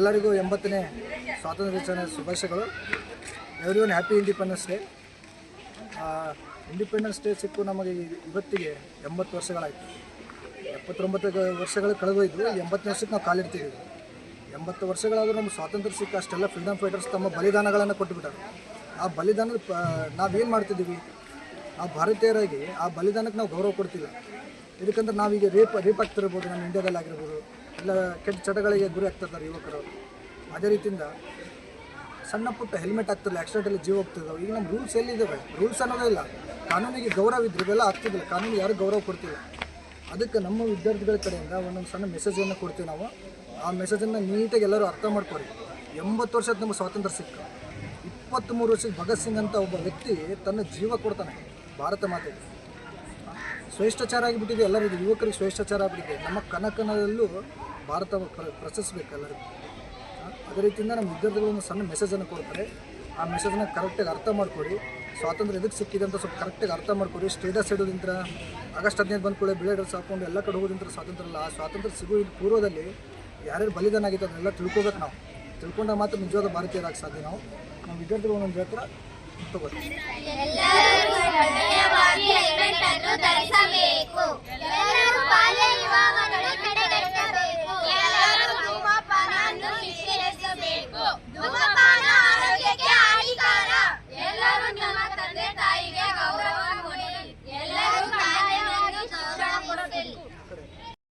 ಎಲ್ಲರಿಗೂ 80ನೇ ಸ್ವಾತಂತ್ರ್ಯ ದಿನಾಚರಣೆ ಶುಭಾಶಯಗಳು. Everyone happy independence day. Independence day ಸಿಕ್ಕು ನಮಗೆ ಇವತ್ತಿಗೆ 80 ವರ್ಷಗಳಾಯಿತು. 79 ವರ್ಷಗಳು ಕಳೆದೋಯ್ತು. 80ನೇ ವರ್ಷಕ್ಕೆ ನಾವು ಕಾಲಿಡ್ತಿದ್ದೀವಿ. 80 ವರ್ಷಗಳಾದರೂ ನಮ್ಮ ಸ್ವಾತಂತ್ರ್ಯ ಸಿಕ್ಕ ಅಷ್ಟೆಲ್ಲ ಫ್ರೀಡಮ್ ಫೈಟರ್ಸ್ ತಮ್ಮ ಬಲಿದಾನಗಳನ್ನು ಕೊಟ್ಟುಬಿಟ್ಟಾರೆ. ಆ ಬಲಿದಾನದ ನಾವೇನು ಮಾಡ್ತಿದ್ದೀವಿ? ಆ ಭಾರತೀಯರಾಗಿ ಆ ಬಲಿದಾನಕ್ಕೆ ನಾವು ಗೌರವ ಕೊಡ್ತಿಲ್ಲ. ಇದಕ್ಕಂದ್ರೆ ನಾವೀಗ ರೇಪ್ ಆಗ್ತಿರ್ಬೋದು, ನಮ್ಮ ಇಂಡಿಯಾದಲ್ಲಿ ಆಗಿರ್ಬೋದು, ಇಲ್ಲ ಕೆಟ್ಟ ಚಟಗಳಿಗೆ ಗುರಿ ಆಗ್ತಿರ್ತಾರೆ ಯುವಕರು. ಅದೇ ರೀತಿಯಿಂದ ಸಣ್ಣ ಪುಟ್ಟ ಹೆಲ್ಮೆಟ್ ಆಗ್ತಿರಲಿಲ್ಲ, ಆಕ್ಸಿಡೆಂಟಲ್ಲಿ ಜೀವ ಹೋಗ್ತಿದ್ದಾವೆ. ಈಗ ನಮ್ಮ ರೂಲ್ಸ್ ಎಲ್ಲಿದ್ದಾವೆ? ರೂಲ್ಸ್ ಅನ್ನೋದೇ ಇಲ್ಲ. ಕಾನೂನಿಗೆ ಗೌರವ ಇದ್ರೆ ಇವೆಲ್ಲ ಆಗ್ತಿದ್ದಿಲ್ಲ. ಕಾನೂನಿಗೆ ಯಾರು ಗೌರವ ಕೊಡ್ತಿಲ್ಲ. ಅದಕ್ಕೆ ನಮ್ಮ ವಿದ್ಯಾರ್ಥಿಗಳ ಕಡೆಯಿಂದ ಒಂದೊಂದು ಸಣ್ಣ ಮೆಸೇಜನ್ನು ಕೊಡ್ತೀವಿ ನಾವು. ಆ ಮೆಸೇಜನ್ನು ನೀಟಾಗಿ ಎಲ್ಲರೂ ಅರ್ಥ ಮಾಡ್ಕೊರಿ. 80 ವರ್ಷದ ನಮ್ಮ ಸ್ವಾತಂತ್ರ್ಯ ಸಿಕ್ಕ 23 ವರ್ಷದ ಭಗತ್ ಸಿಂಗ್ ಅಂತ ಒಬ್ಬ ವ್ಯಕ್ತಿ ತನ್ನ ಜೀವ ಕೊಡ್ತಾನೆ ಭಾರತ ಮಾತೆಗೆ. ಶ್ರೇಷ್ಠಾಚಾರ ಆಗಿಬಿಟ್ಟಿದೆ ಎಲ್ಲರಿಗೂ, ಯುವಕರಿಗೆ ಶ್ರೇಷ್ಠಾಚಾರ ಆಗಿಬಿಟ್ಟಿದೆ. ನಮ್ಮ ಕನಕನದಲ್ಲೂ ಭಾರತ ಪ್ರಶಸ್ತಿಸಬೇಕು ಎಲ್ಲರಿಗೂ. ಅದೇ ರೀತಿಯಿಂದ ನಮ್ಮ ವಿದ್ಯಾರ್ಥಿಗಳು ಒಂದು ಸಣ್ಣ ಮೆಸೇಜನ್ನು ಕೊಡ್ತಾರೆ. ಆ ಮೆಸೇಜನ್ನು ಕರೆಕ್ಟಾಗಿ ಅರ್ಥ ಮಾಡ್ಕೊಡಿ. ಸ್ವಾತಂತ್ರ್ಯ ಎದಕ್ಕೆ ಸಿಕ್ಕಿದೆ ಅಂತ ಸ್ವಲ್ಪ ಕರೆಕ್ಟಾಗಿ ಅರ್ಥ ಮಾಡ್ಕೊಡಿ. ಸ್ಟೇಟಸ್ ಇಡೋದಿಂತ ಆಗಸ್ಟ್ 15 ಬಂದ್ಕೊಳ್ಳಿ ಬಿಳೆ ಡ್ರೆಸ್ ಹಾಕೊಂಡು ಎಲ್ಲ ಕಡೆ ಹೋಗೋದಿಂತ ಸ್ವಾತಂತ್ರ್ಯ ಇಲ್ಲ. ಆ ಸ್ವಾತಂತ್ರ್ಯ ಸಿಗೋ ಪೂರ್ವದಲ್ಲಿ ಯಾರ್ಯಾರು ಬಲಿದಾನ ಆಗಿತ್ತು ಅದನ್ನೆಲ್ಲ ತಿಳ್ಕೊಬೇಕು. ನಾವು ತಿಳ್ಕೊಂಡಾಗ ಮಾತ್ರ ನಿಜವಾದ ಭಾರತೀಯರಾಗಿ ಸಾಧ್ಯ. ನಾವು ನಮ್ಮ ವಿದ್ಯಾರ್ಥಿಗಳು ಒಂದೊಂದು ಹೇಳ್ತಾರೆ ತಗೋತೀವಿ. ಎಲ್ಲರೂ ಧರಿಸಬೇಕು. ಎಲ್ಲರೂ ಬಾಲ್ಯ ವಿವಾಹಗಳನ್ನು